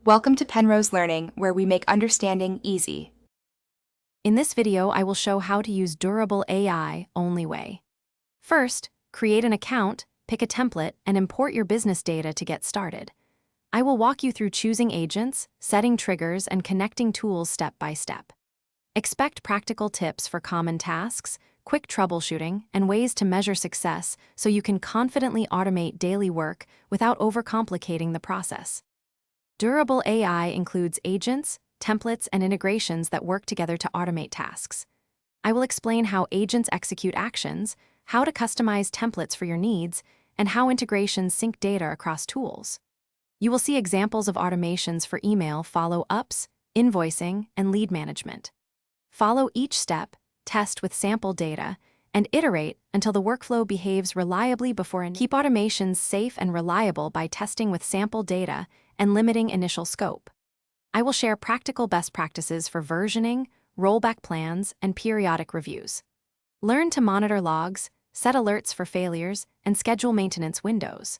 Welcome to Penrose Learning, where we make understanding easy. In this video, I will show how to use durable AI only way. First, create an account, pick a template, and import your business data to get started. I will walk you through choosing agents, setting triggers, and connecting tools step by step. Expect practical tips for common tasks, quick troubleshooting, and ways to measure success so you can confidently automate daily work without overcomplicating the process. Durable AI includes agents, templates, and integrations that work together to automate tasks. I will explain how agents execute actions, how to customize templates for your needs, and how integrations sync data across tools. You will see examples of automations for email follow-ups, invoicing, and lead management. Follow each step, test with sample data, and iterate until the workflow behaves reliably before keep automations safe and reliable by testing with sample data and limiting initial scope. I will share practical best practices for versioning, rollback plans, and periodic reviews. Learn to monitor logs, set alerts for failures, and schedule maintenance windows.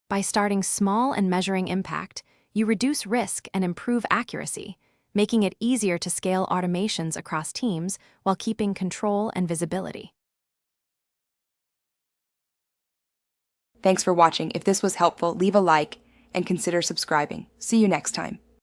By starting small and measuring impact, you reduce risk and improve accuracy, making it easier to scale automations across teams while keeping control and visibility. Thanks for watching. If this was helpful, leave a like and consider subscribing. See you next time.